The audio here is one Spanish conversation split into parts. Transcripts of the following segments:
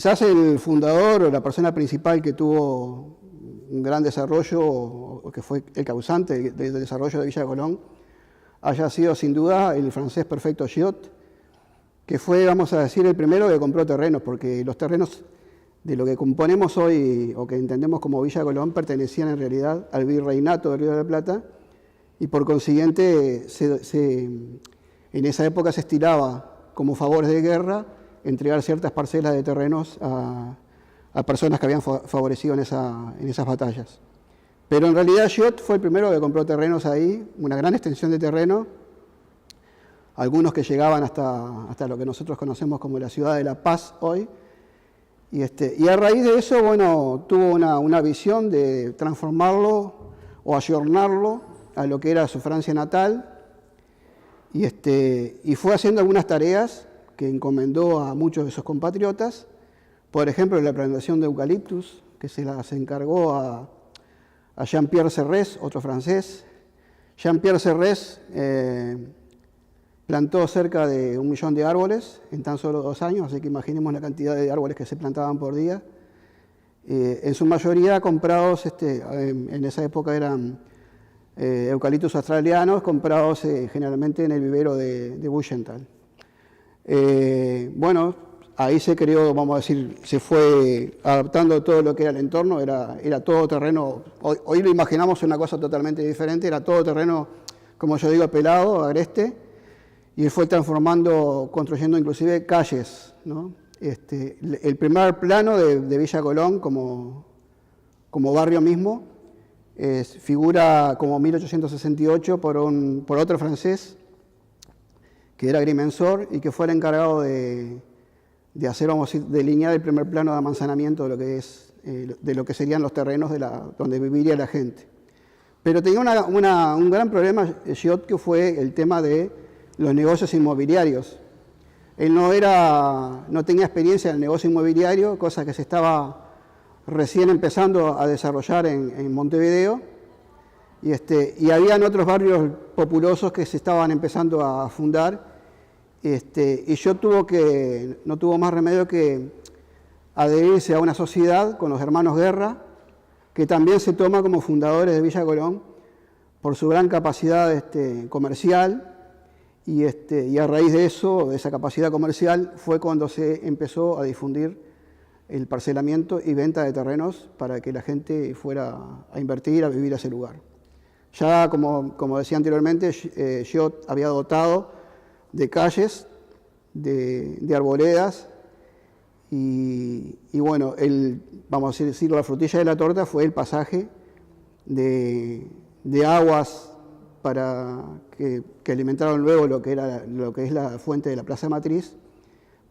Quizás el fundador o la persona principal que tuvo un gran desarrollo, o que fue el causante del desarrollo de Villa Colón, haya sido sin duda el francés Perfecto Giot, que fue, vamos a decir, el primero que compró terrenos, porque los terrenos de lo que componemos hoy, o que entendemos como Villa Colón, pertenecían en realidad al virreinato del Río de la Plata, y por consiguiente en esa época se estilaba como favores de guerra entregar ciertas parcelas de terrenos a personas que habían favorecido en esas batallas. Pero en realidad Giot fue el primero que compró terrenos ahí, una gran extensión de terreno, algunos que llegaban hasta lo que nosotros conocemos como la ciudad de La Paz hoy. Y a raíz de eso, bueno, tuvo una visión de transformarlo o ayornarlo a lo que era su Francia natal, y fue haciendo algunas tareas que encomendó a muchos de sus compatriotas, por ejemplo, la plantación de eucaliptus, que se las encargó a Jean-Pierre Serres, otro francés. Jean-Pierre Serres plantó cerca de 1 millón de árboles en tan solo 2 años, así que imaginemos la cantidad de árboles que se plantaban por día. En su mayoría comprados, en esa época eran eucaliptus australianos, comprados generalmente en el vivero de Buchental. Bueno, ahí se creó, vamos a decir, se fue adaptando todo lo que era el entorno, era todo terreno, hoy lo imaginamos una cosa totalmente diferente, era todo terreno, como yo digo, pelado, agreste, y él fue transformando, construyendo inclusive calles, ¿no? El primer plano de Villa Colón como barrio mismo figura como 1868 por otro francés, que era agrimensor y que fue el encargado de hacer, vamos a decir, delinear el primer plano de amanzanamiento de lo que serían los terrenos donde viviría la gente. Pero tenía un gran problema Giot, que fue el tema de los negocios inmobiliarios. Él no tenía experiencia en el negocio inmobiliario, cosa que se estaba recién empezando a desarrollar en Montevideo, y habían otros barrios populosos que se estaban empezando a fundar, y Giot no tuvo más remedio que adherirse a una sociedad con los hermanos Guerra, que también se toma como fundadores de Villa Colón por su gran capacidad comercial, y a raíz de eso, de esa capacidad comercial, fue cuando se empezó a difundir el parcelamiento y venta de terrenos para que la gente fuera a invertir, a vivir a ese lugar. Ya, como decía anteriormente, Giot había dotado de calles, de arboledas, y bueno, vamos a decirlo, la frutilla de la torta fue el pasaje de aguas para que alimentaron luego lo que es la fuente de la Plaza Matriz,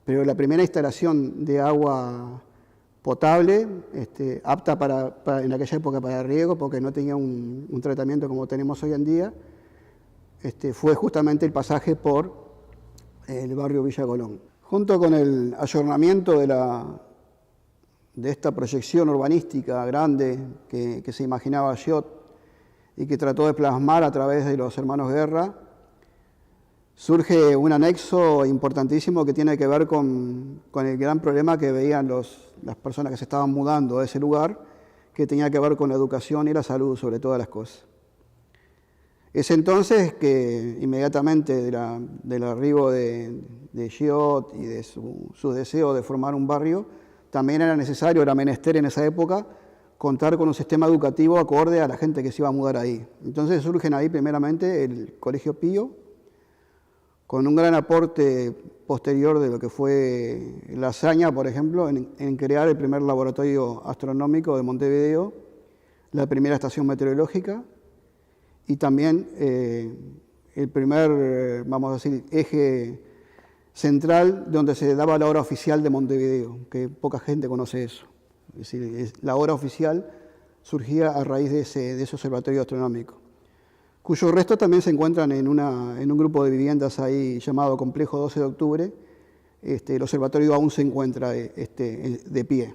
pero la primera instalación de agua potable, apta en aquella época para riego, porque no tenía un tratamiento como tenemos hoy en día, fue justamente el pasaje por el barrio Villa Colón. Junto con el ayornamiento de esta proyección urbanística grande que se imaginaba Giot y que trató de plasmar a través de los hermanos Guerra, surge un anexo importantísimo que tiene que ver con el gran problema que veían las personas que se estaban mudando a ese lugar, que tenía que ver con la educación y la salud sobre todas las cosas. Es entonces que inmediatamente del arribo de Giot y de su deseo de formar un barrio, también era menester en esa época contar con un sistema educativo acorde a la gente que se iba a mudar ahí. Entonces surgen ahí primeramente el Colegio Pío, con un gran aporte posterior de lo que fue la hazaña, por ejemplo, en crear el primer laboratorio astronómico de Montevideo, la primera estación meteorológica, y también el primer, vamos a decir, eje central donde se daba la hora oficial de Montevideo, que poca gente conoce eso. Es decir, la hora oficial surgía a raíz de ese observatorio astronómico, cuyos restos también se encuentran en un grupo de viviendas ahí llamado Complejo 12 de Octubre. El observatorio aún se encuentra de pie.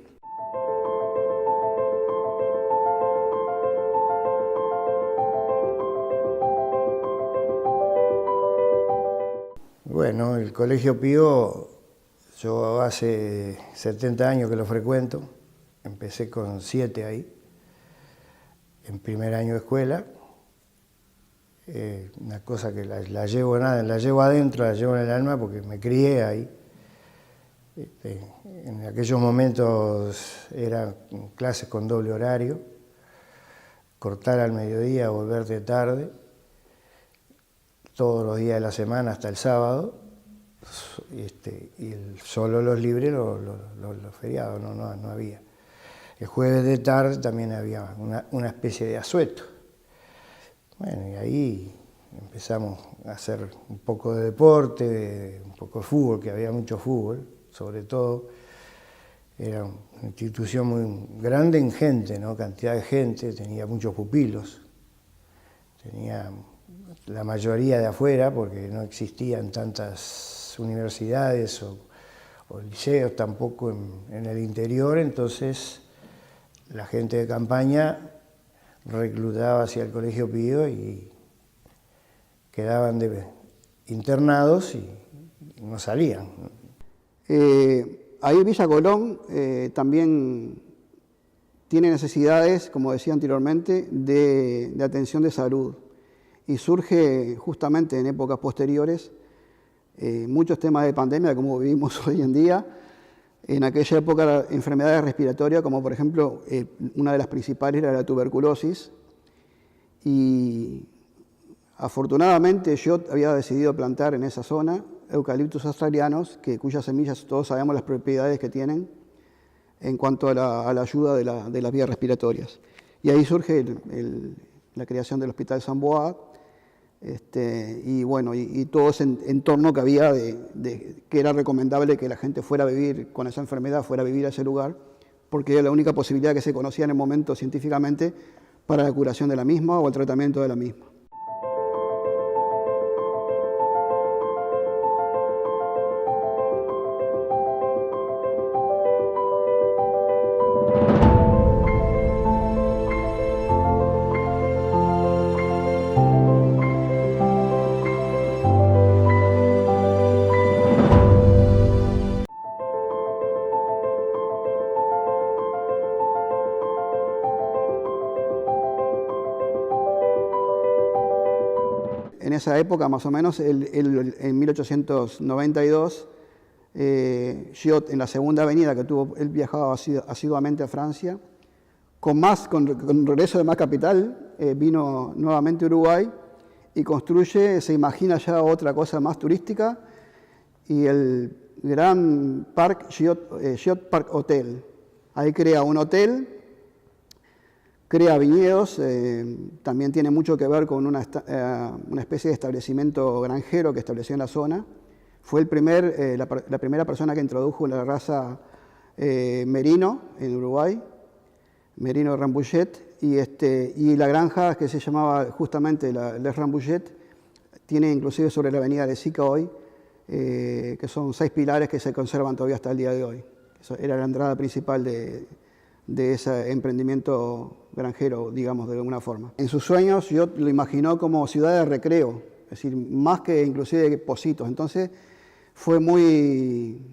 Bueno, el Colegio Pío Yo hace 70 años que lo frecuento, empecé con 7 ahí, en primer año de escuela. Una cosa que la llevo adentro, la llevo en el alma porque me crié ahí. En aquellos momentos eran clases con doble horario, cortar al mediodía, volverte tarde, todos los días de la semana hasta el sábado, y solo los libres los feriados, no había. El jueves de tarde también había una especie de asueto. Bueno, y ahí empezamos a hacer un poco de deporte, un poco de fútbol, que había mucho fútbol, sobre todo. Era una institución muy grande en gente, ¿no? Cantidad de gente, tenía muchos pupilos, tenía la mayoría de afuera, porque no existían tantas universidades o liceos tampoco en el interior, entonces la gente de campaña reclutaba hacia el Colegio Pío y quedaban internados y no salían. Ahí Villa Colón también tiene necesidades, como decía anteriormente, de atención de salud. Y surge justamente en épocas posteriores muchos temas de pandemia, como vivimos hoy en día. En aquella época, enfermedades respiratorias, como por ejemplo, una de las principales era la tuberculosis. Y afortunadamente yo había decidido plantar en esa zona eucaliptus australianos, cuyas semillas todos sabemos las propiedades que tienen en cuanto a la ayuda de las vías respiratorias. Y ahí surge la creación del Hospital San Boa, y bueno, y todo ese entorno que había que era recomendable que la gente fuera a vivir con esa enfermedad, fuera a vivir a ese lugar, porque era la única posibilidad que se conocía en el momento científicamente para la curación de la misma o el tratamiento de la misma. En esa época, más o menos, en 1892, Giot, en la segunda avenida que tuvo, él viajaba asiduamente a Francia, con regreso de más capital, vino nuevamente a Uruguay y construye, se imagina ya otra cosa más turística, y el gran Giot Park Hotel. Ahí crea un hotel, crea viñedos, también tiene mucho que ver con una especie de establecimiento granjero que estableció en la zona. Fue la primera persona que introdujo la raza merino en Uruguay, merino de Rambouillet, y la granja que se llamaba justamente Les Rambouillet, tiene inclusive sobre la avenida de Sica hoy, que son 6 pilares que se conservan todavía hasta el día de hoy. Eso era la entrada principal de ese emprendimiento granjero, digamos, de alguna forma. En sus sueños yo lo imaginó como ciudad de recreo, es decir, más que inclusive Pocitos. Entonces fue muy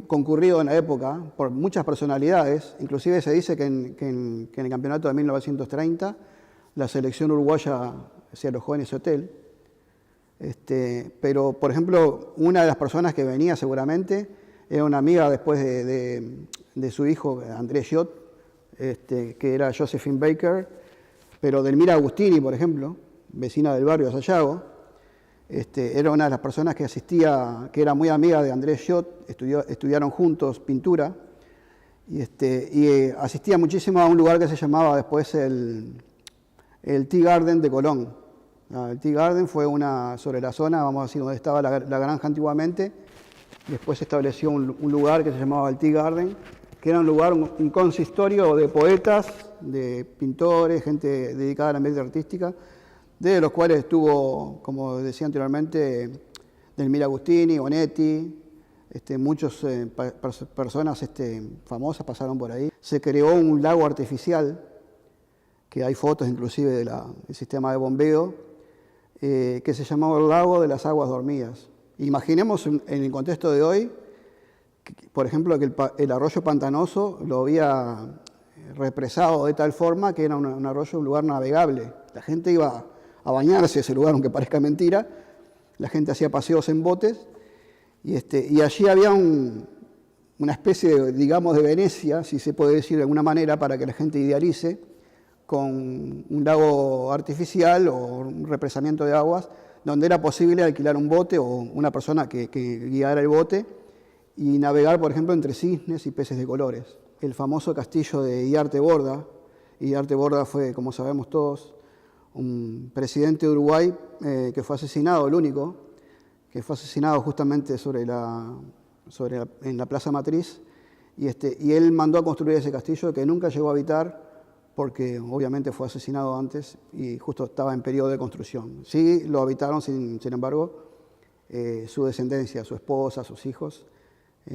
concurrido en la época por muchas personalidades. Inclusive se dice que en el campeonato de 1930 la selección uruguaya se alojó en ese hotel. Pero, por ejemplo, una de las personas que venía seguramente era una amiga después de su hijo, Andrés Giot, que era Josephine Baker, pero Delmira Agustini, por ejemplo, vecina del barrio de Sayago, era una de las personas que asistía, que era muy amiga de Andrés Giot, estudiaron juntos pintura, y asistía muchísimo a un lugar que se llamaba después el Tea Garden de Colón. El Tea Garden fue sobre la zona, vamos a decir, donde estaba la granja antiguamente. Después se estableció un lugar que se llamaba el Tea Garden, que era un consistorio de poetas, de pintores, gente dedicada a la ambiente artística, de los cuales estuvo, como decía anteriormente, Delmira Agustini, Bonetti, muchas personas famosas pasaron por ahí. Se creó un lago artificial, que hay fotos inclusive del sistema de bombeo, que se llamaba el Lago de las Aguas Dormidas. Imaginemos en el contexto de hoy por ejemplo, que el arroyo Pantanoso lo había represado de tal forma que era un arroyo, un lugar navegable. La gente iba a bañarse a ese lugar, aunque parezca mentira. La gente hacía paseos en botes y allí había una especie, digamos, de Venecia, si se puede decir de alguna manera, para que la gente idealice, con un lago artificial o un represamiento de aguas, donde era posible alquilar un bote o una persona que guiara el bote y navegar, por ejemplo, entre cisnes y peces de colores. El famoso castillo de Iriarte Borda. Iriarte Borda fue, como sabemos todos, un presidente de Uruguay que fue asesinado, el único, que fue asesinado justamente en la Plaza Matriz, y él mandó a construir ese castillo que nunca llegó a habitar porque obviamente fue asesinado antes y justo estaba en periodo de construcción. Sí lo habitaron, sin embargo, su descendencia, su esposa, sus hijos,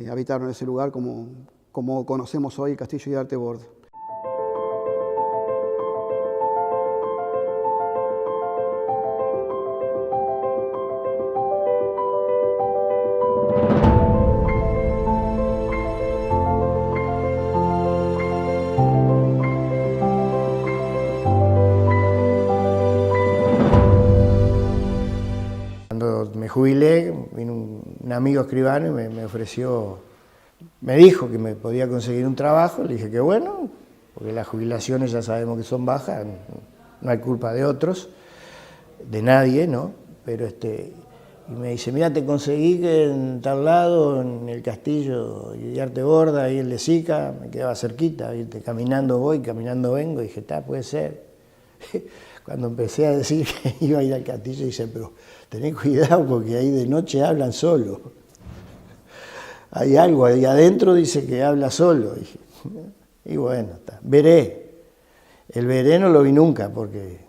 habitaron ese lugar como conocemos hoy el castillo de Iriarte Borda. Cuando me jubilé, vino un amigo escribano y me ofreció, me dijo que me podía conseguir un trabajo. Le dije que bueno, porque las jubilaciones ya sabemos que son bajas, no hay culpa de otros, de nadie, ¿no? Pero y me dice, mira, te conseguí que en tal lado, en el castillo de Iriarte Borda, ahí en Lesica, me quedaba cerquita, ¿viste? Caminando voy, caminando vengo, y dije, puede ser. Cuando empecé a decir que iba a ir al castillo, dice, pero tenés cuidado porque ahí de noche hablan solo. Hay algo ahí adentro, dice que habla solo. Y bueno, veré. El veré no lo vi nunca porque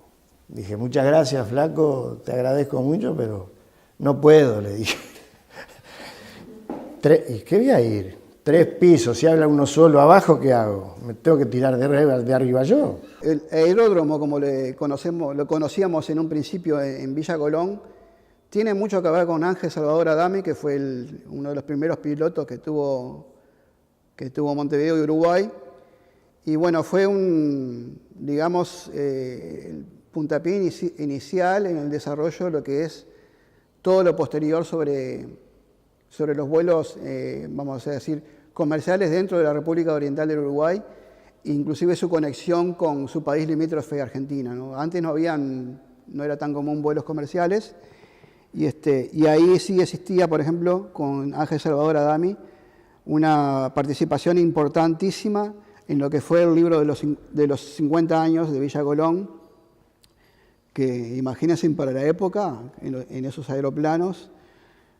dije, muchas gracias, flaco, te agradezco mucho, pero no puedo, le dije. ¿Y qué voy a ir? 3 pisos, si habla uno solo abajo, ¿qué hago? ¿Me tengo que tirar de arriba yo? El aeródromo, como lo conocíamos en un principio en Villa Colón, tiene mucho que ver con Ángel Salvador Adame, que fue uno de los primeros pilotos que tuvo Montevideo y Uruguay. Y bueno, fue digamos, el puntapié inicial en el desarrollo de lo que es todo lo posterior sobre los vuelos, vamos a decir, comerciales dentro de la República Oriental del Uruguay, inclusive su conexión con su país limítrofe, Argentina, ¿no? Antes no era tan común vuelos comerciales, y ahí sí existía, por ejemplo, con Ángel Salvador Adame, una participación importantísima en lo que fue el libro de los 50 años de Villa Colón, que imagínense para la época, en esos aeroplanos,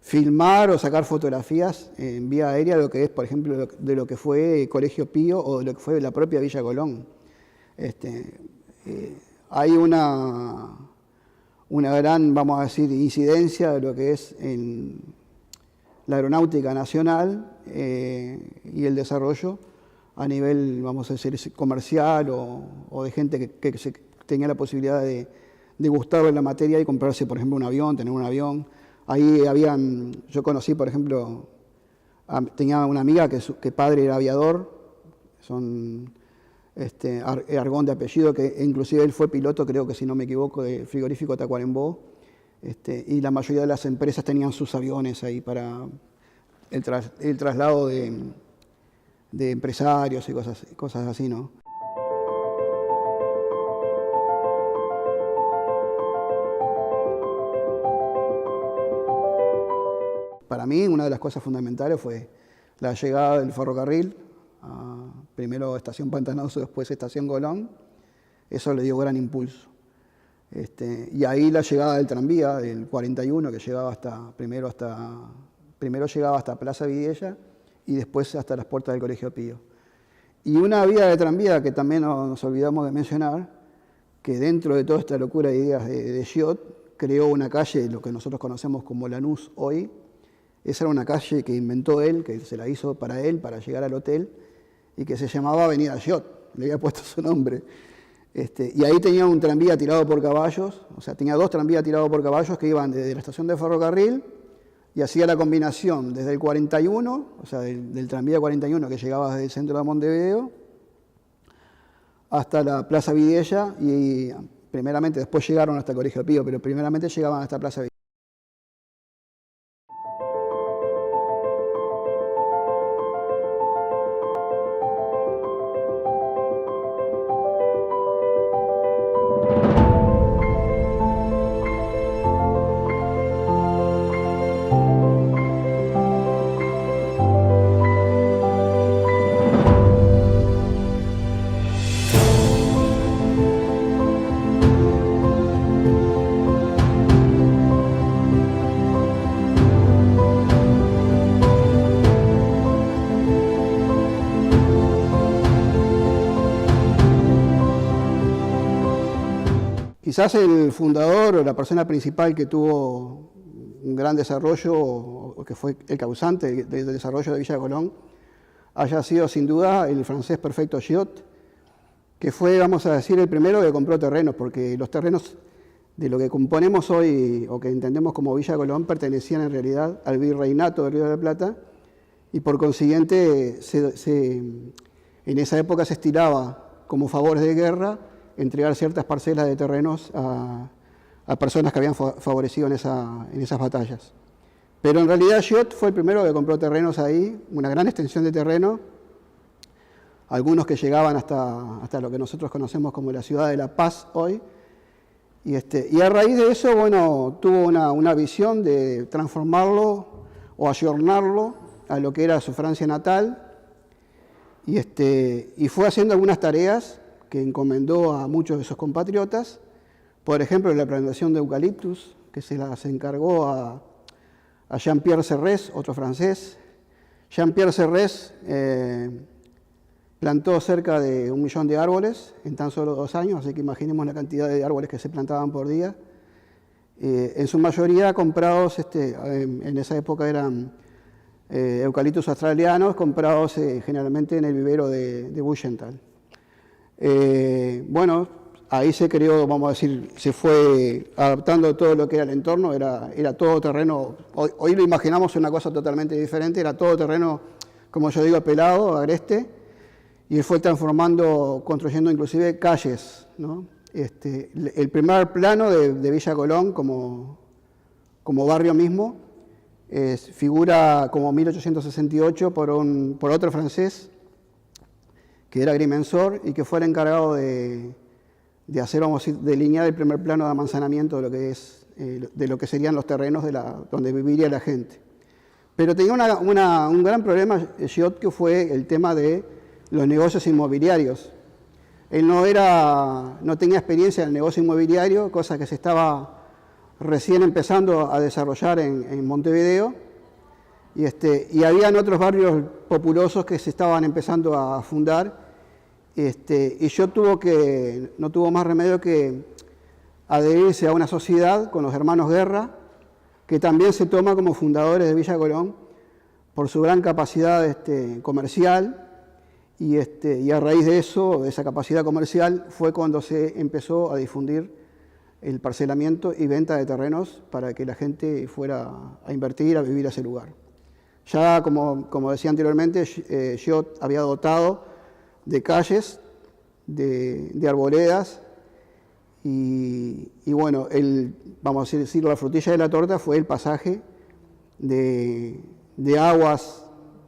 filmar o sacar fotografías en vía aérea de lo que es, por ejemplo, de lo que fue Colegio Pío o de lo que fue la propia Villa Colón. Hay una gran, vamos a decir, incidencia de lo que es en la aeronáutica nacional y el desarrollo a nivel, vamos a decir, comercial o de gente que tenía la posibilidad de gustarle la materia y comprarse, por ejemplo, un avión, tener un avión. Ahí yo conocí, por ejemplo, tenía una amiga que padre era aviador, son Argón de apellido, que inclusive él fue piloto, creo que si no me equivoco, de frigorífico Tacuarembó, y la mayoría de las empresas tenían sus aviones ahí para el traslado de empresarios y cosas así, ¿no? Para mí, una de las cosas fundamentales fue la llegada del ferrocarril, primero Estación Pantanoso, después Estación Colón. Eso le dio gran impulso. Y ahí la llegada del tranvía, del 41, que llegaba primero llegaba hasta Plaza Vidella y después hasta las puertas del Colegio Pío. Y una vía de tranvía que también nos olvidamos de mencionar, que dentro de toda esta locura de ideas de Giot, creó una calle, lo que nosotros conocemos como Lanús hoy. Esa era una calle que inventó él, que se la hizo para él, para llegar al hotel, y que se llamaba Avenida Giot, le había puesto su nombre. Y ahí tenía un tranvía tirado por caballos, o sea, tenía 2 tranvías tirados por caballos que iban desde la estación de ferrocarril y hacía la combinación desde el 41, o sea, del tranvía 41 que llegaba desde el centro de Montevideo hasta la Plaza Vidiella, y primeramente, después llegaron hasta el Colegio Pío, pero primeramente llegaban hasta Plaza Vidiella. Quizás el fundador o la persona principal que tuvo un gran desarrollo, o que fue el causante del desarrollo de Villa Colón, haya sido sin duda el francés Perfecto Giot, que fue, vamos a decir, el primero que compró terrenos, porque los terrenos de lo que componemos hoy, o que entendemos como Villa Colón, pertenecían en realidad al virreinato del Río de la Plata, y por consiguiente en esa época se estilaba como favores de guerra entregar ciertas parcelas de terrenos a personas que habían favorecido en esas batallas. Pero en realidad Giot fue el primero que compró terrenos ahí, una gran extensión de terreno, algunos que llegaban hasta lo que nosotros conocemos como la ciudad de La Paz hoy. Y a raíz de eso, bueno, tuvo una visión de transformarlo o ayornarlo a lo que era su Francia natal, y fue haciendo algunas tareas que encomendó a muchos de sus compatriotas, por ejemplo, la plantación de eucaliptus, que se las encargó a Jean-Pierre Serres, otro francés. Jean-Pierre Serres plantó cerca de 1 millón de árboles en tan solo 2 años, así que imaginemos la cantidad de árboles que se plantaban por día. En su mayoría comprados, en esa época eran eucaliptus australianos, comprados generalmente en el vivero de Buchental. Bueno, ahí se creó, vamos a decir, se fue adaptando todo lo que era el entorno, era todo terreno, hoy lo imaginamos una cosa totalmente diferente, era todo terreno, como yo digo, pelado, agreste, y él fue transformando, construyendo inclusive calles, ¿no? El primer plano de Villa Colón como barrio mismo figura como 1868 por otro francés, que era agrimensor y que fue el encargado de hacer, vamos a decir, delinear el primer plano de amanzanamiento de lo que de lo que serían los terrenos donde viviría la gente. Pero tenía un gran problema Giot, que fue el tema de los negocios inmobiliarios. Él no tenía experiencia en el negocio inmobiliario, cosa que se estaba recién empezando a desarrollar en Montevideo, y habían otros barrios populosos que se estaban empezando a fundar, y Giot no tuvo más remedio que adherirse a una sociedad con los hermanos Guerra, que también se toma como fundadores de Villa Colón por su gran capacidad comercial, y a raíz de eso, de esa capacidad comercial, fue cuando se empezó a difundir el parcelamiento y venta de terrenos para que la gente fuera a invertir, a vivir a ese lugar. Ya, como decía anteriormente, Giot había dotado de calles, de arboledas, y bueno, vamos a decir, la frutilla de la torta fue el pasaje de aguas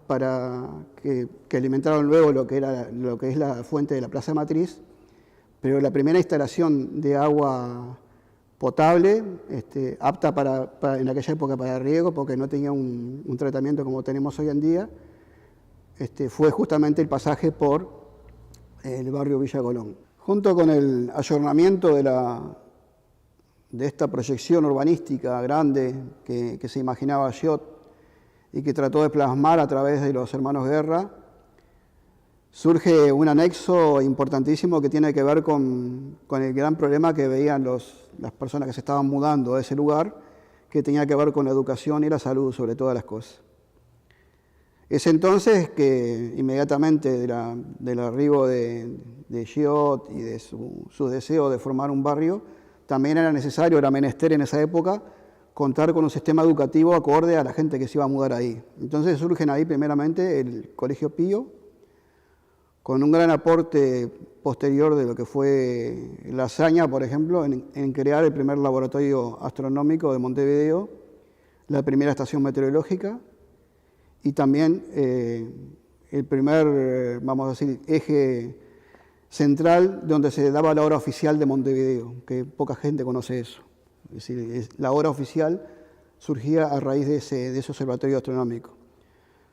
para que alimentaron luego lo que es la fuente de la Plaza Matriz, pero la primera instalación de agua potable, apta en aquella época para riego, porque no tenía un tratamiento como tenemos hoy en día, fue justamente el pasaje por el barrio Villa Colón. Junto con el ayornamiento de esta proyección urbanística grande que se imaginaba Giot y que trató de plasmar a través de los hermanos Guerra, surge un anexo importantísimo que tiene que ver con el gran problema que veían las personas que se estaban mudando a ese lugar, que tenía que ver con la educación y la salud sobre todas las cosas. Es entonces que inmediatamente del arribo de Giot y de su deseo de formar un barrio, también era menester en esa época contar con un sistema educativo acorde a la gente que se iba a mudar ahí. Entonces surgen ahí primeramente el Colegio Pío, con un gran aporte posterior de lo que fue la hazaña, por ejemplo, en crear el primer laboratorio astronómico de Montevideo, la primera estación meteorológica y también el primer, vamos a decir, eje central donde se daba la hora oficial de Montevideo, que poca gente conoce eso. Es decir, la hora oficial surgía a raíz de ese observatorio astronómico,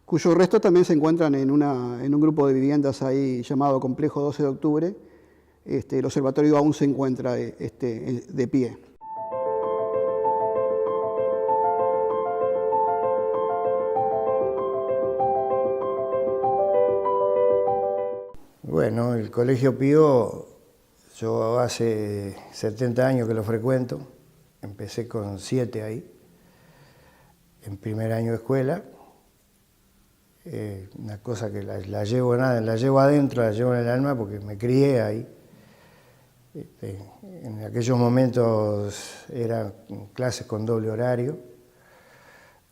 cuyos restos también se encuentran en un grupo de viviendas ahí llamado Complejo 12 de Octubre. El observatorio aún se encuentra de pie. Bueno, el Colegio Pío, yo hace 70 años que lo frecuento, empecé con 7 ahí, en primer año de escuela. Una cosa que la llevo adentro, la llevo en el alma porque me crié ahí. En aquellos momentos eran clases con doble horario,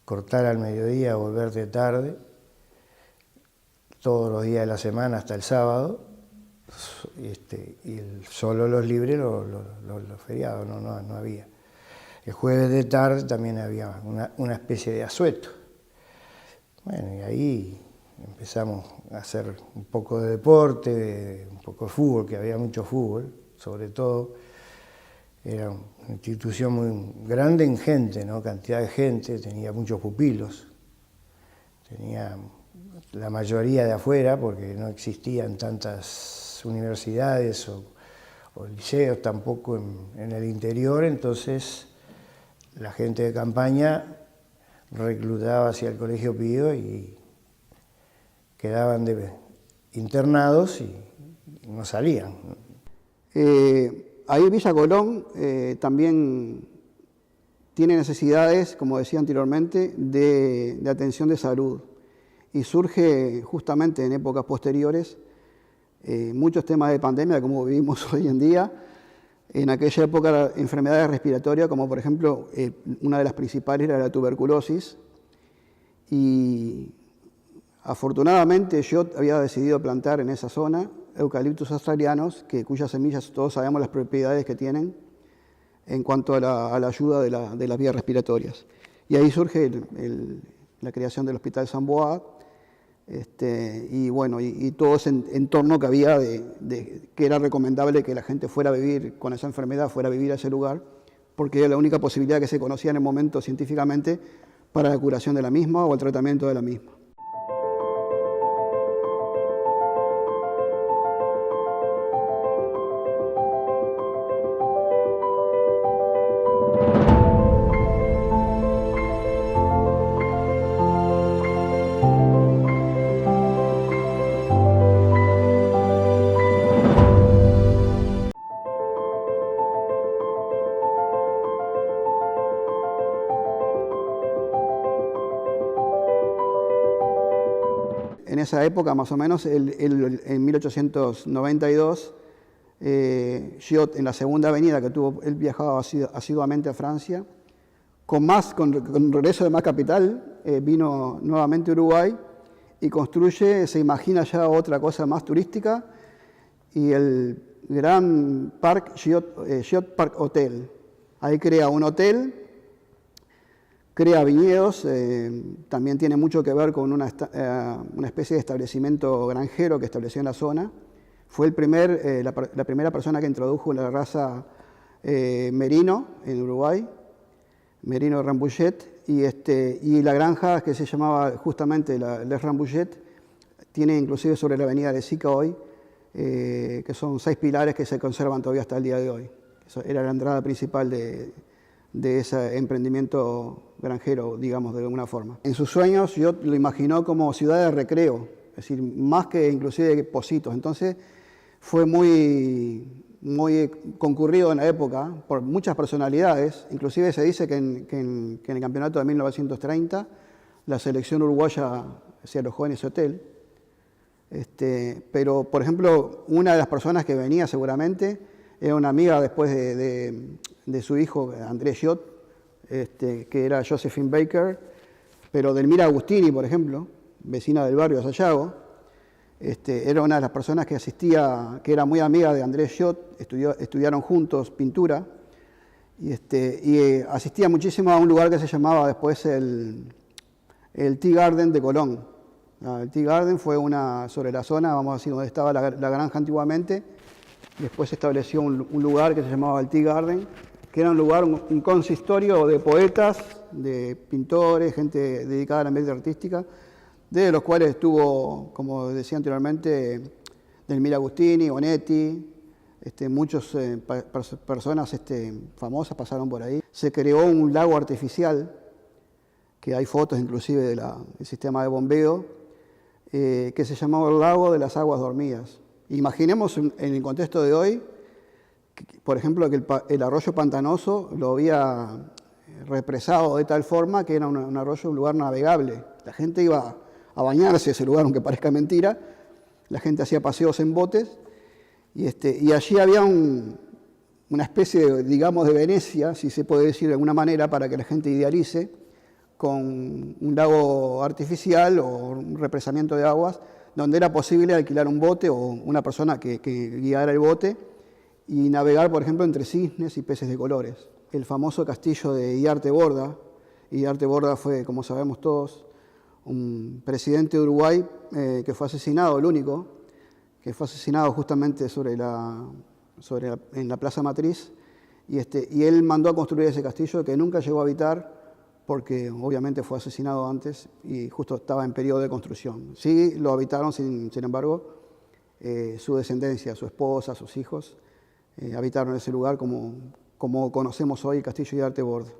cortar al mediodía, volverte tarde, todos los días de la semana hasta el sábado, y solo los libres los feriados, no había. El jueves de tarde también había una especie de asueto. Bueno, y ahí empezamos a hacer un poco de deporte, un poco de fútbol, que había mucho fútbol, sobre todo. Era una institución muy grande en gente, ¿no? Cantidad de gente, tenía muchos pupilos, tenía la mayoría de afuera, porque no existían tantas universidades o liceos tampoco en el interior, entonces la gente de campaña reclutaba hacia el Colegio Pío y quedaban internados y no salían. Ahí Villa Colón también tiene necesidades, como decía anteriormente, de atención de salud. Y surge justamente en épocas posteriores muchos temas de pandemia, como vivimos hoy en día. En aquella época, enfermedades respiratorias, como por ejemplo, una de las principales era la tuberculosis. Y afortunadamente yo había decidido plantar en esa zona eucaliptus australianos, cuyas semillas todos sabemos las propiedades que tienen en cuanto a la ayuda de las vías respiratorias. Y ahí surge la creación del Hospital San Boa, y bueno, y todo ese entorno que había que era recomendable que la gente fuera a vivir con esa enfermedad, fuera a vivir a ese lugar, porque era la única posibilidad que se conocía en el momento científicamente para la curación de la misma o el tratamiento de la misma. En esa época, más o menos, en 1892, Giot, en la segunda avenida que tuvo, él viajaba asiduamente a Francia, con regreso de más capital, vino nuevamente a Uruguay y construye, se imagina ya otra cosa más turística, y el gran parque Giot Park Hotel. Ahí crea un hotel, crea viñedos, también tiene mucho que ver con una especie de establecimiento granjero que estableció en la zona. Fue la primera persona que introdujo la raza merino en Uruguay, merino de Rambouillet, y la granja que se llamaba justamente Les Rambouillet, tiene inclusive sobre la avenida de Sica hoy, que son 6 pilares que se conservan todavía hasta el día de hoy. Eso era la entrada principal de ese emprendimiento granjero, digamos, de alguna forma. En sus sueños yo lo imaginó como ciudad de recreo, es decir, más que inclusive Pocitos. Entonces fue muy concurrido en la época por muchas personalidades. Inclusive se dice que en el campeonato de 1930 la selección uruguaya se alojó en ese hotel. Pero, por ejemplo, una de las personas que venía seguramente era una amiga después de su hijo, Andrés Giot, que era Josephine Baker, pero Delmira Agustini, por ejemplo, vecina del barrio de Sayago, era una de las personas que asistía, que era muy amiga de Andrés Schott, estudiaron juntos pintura, y asistía muchísimo a un lugar que se llamaba después el Tea Garden de Colón. El Tea Garden fue sobre la zona, vamos a decir, donde estaba la granja antiguamente. Después se estableció un lugar que se llamaba el Tea Garden, que era un lugar, un consistorio de poetas, de pintores, gente dedicada a la media artística, de los cuales estuvo, como decía anteriormente, Delmira Agustini, Onetti, muchas personas famosas pasaron por ahí. Se creó un lago artificial, que hay fotos inclusive del sistema de bombeo, que se llamaba el Lago de las Aguas Dormidas. Imaginemos en el contexto de hoy, por ejemplo, que el arroyo pantanoso lo había represado de tal forma que era un arroyo, un lugar navegable. La gente iba a bañarse en ese lugar, aunque parezca mentira. La gente hacía paseos en botes y allí había una especie, digamos, de Venecia, si se puede decir de alguna manera, para que la gente idealice, con un lago artificial o un represamiento de aguas, donde era posible alquilar un bote o una persona que guiara el bote y navegar, por ejemplo, entre cisnes y peces de colores. El famoso castillo de Iriarte Borda. Iriarte Borda fue, como sabemos todos, un presidente de Uruguay que fue asesinado, el único, que fue asesinado justamente en la Plaza Matriz, y él mandó a construir ese castillo que nunca llegó a habitar porque obviamente fue asesinado antes y justo estaba en periodo de construcción. Sí lo habitaron, sin embargo, su descendencia, su esposa, sus hijos, habitaron ese lugar como conocemos hoy el castillo de Iriarte Borda.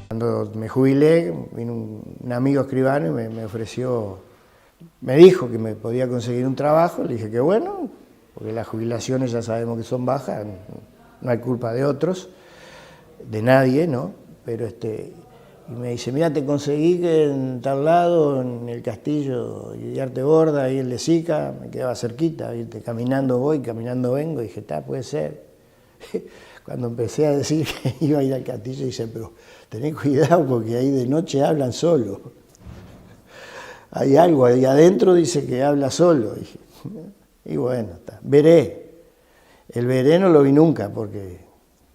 Cuando me jubilé, vino un amigo escribano y me dijo que me podía conseguir un trabajo. Le dije que bueno, porque las jubilaciones ya sabemos que son bajas, no hay culpa de otros, de nadie, ¿no? Pero y me dice, mira, te conseguí que en tal lado, en el castillo de Iriarte Borda, ahí en Lezica, me quedaba cerquita, ¿viste? Caminando voy, caminando vengo, y dije, puede ser. Cuando empecé a decir que iba a ir al castillo, dice, pero tenés cuidado porque ahí de noche hablan solo. Hay algo ahí adentro, dice que habla solo. Y bueno, veré. El veré no lo vi nunca porque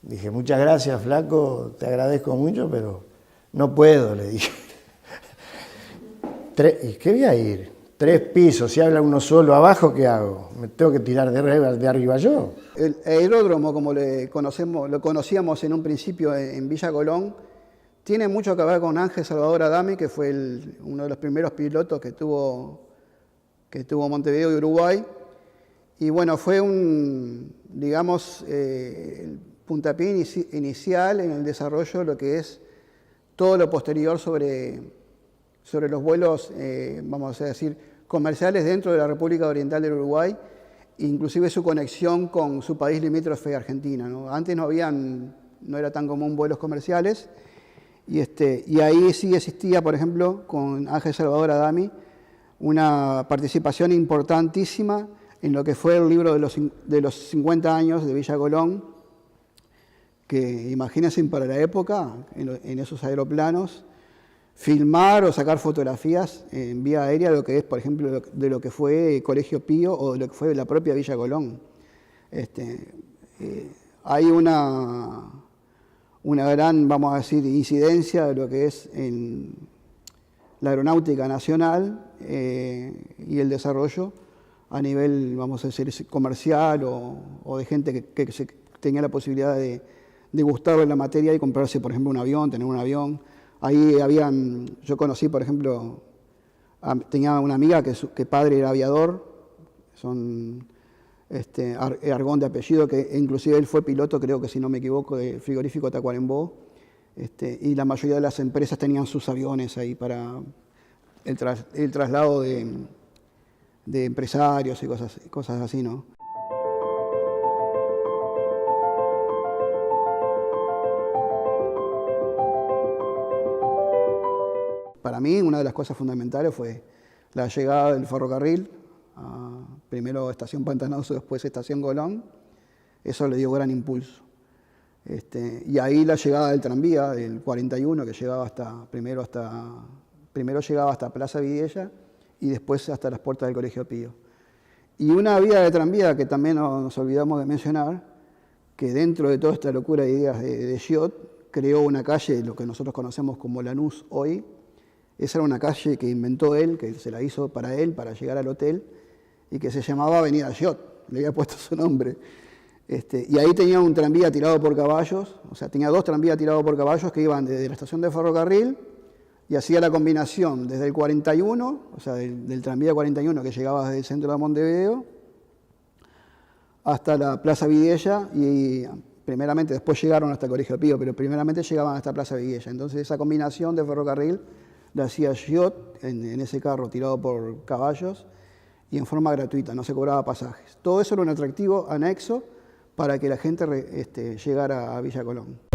dije, muchas gracias, flaco, te agradezco mucho, pero no puedo, le dije. ¿Y qué voy a ir? 3 pisos, si habla uno solo abajo, ¿qué hago? ¿Me tengo que tirar de arriba yo? El aeródromo, como lo conocíamos en un principio en Villa Colón, tiene mucho que ver con Ángel Salvador Adame, que fue uno de los primeros pilotos que tuvo Montevideo y Uruguay. Y bueno, fue digamos, el puntapié inicial en el desarrollo de lo que es todo lo posterior sobre los vuelos, vamos a decir, comerciales dentro de la República Oriental del Uruguay, inclusive su conexión con su país limítrofe, Argentina, ¿no? Antes no era tan común vuelos comerciales, y ahí sí existía, por ejemplo, con Ángel Salvador Adame, una participación importantísima en lo que fue el libro de los 50 años de Villa Colón, que imagínense para la época, en esos aeroplanos, filmar o sacar fotografías en vía aérea de lo que es, por ejemplo, de lo que fue Colegio Pío o de lo que fue la propia Villa Colón. Hay una gran, vamos a decir, incidencia de lo que es en la aeronáutica nacional y el desarrollo a nivel, vamos a decir, comercial o de gente que tenía la posibilidad de gustarle la materia y comprarse, por ejemplo, un avión, tener un avión. Ahí yo conocí, por ejemplo, tenía una amiga que padre era aviador, son Argón de apellido, que inclusive él fue piloto, creo que si no me equivoco, de frigorífico Tacuarembó, y la mayoría de las empresas tenían sus aviones ahí para el traslado de empresarios y cosas así, ¿no? para mí una de las cosas fundamentales fue la llegada del ferrocarril, primero Estación Pantanoso, después Estación Colón. Eso le dio gran impulso. Y ahí la llegada del tranvía, del 41, que llegaba primero llegaba hasta Plaza Vidiella y después hasta las puertas del Colegio Pío. Y una vía de tranvía que también nos olvidamos de mencionar, que dentro de toda esta locura de ideas de Giot, creó una calle, lo que nosotros conocemos como Lanús hoy. Esa era una calle que inventó él, que se la hizo para él, para llegar al hotel, y que se llamaba Avenida Giot, le había puesto su nombre. Y ahí tenía un tranvía tirado por caballos, o sea, tenía 2 tranvías tirados por caballos que iban desde la estación de ferrocarril y hacía la combinación desde el 41, o sea, del tranvía 41 que llegaba desde el centro de Montevideo hasta la Plaza Vidiella y primeramente, después llegaron hasta el Colegio Pío, pero primeramente llegaban hasta Plaza Vidiella. Entonces esa combinación de ferrocarril la hacía Giot en ese carro tirado por caballos y en forma gratuita, no se cobraba pasajes. Todo eso era un atractivo anexo para que la gente llegara a Villa Colón.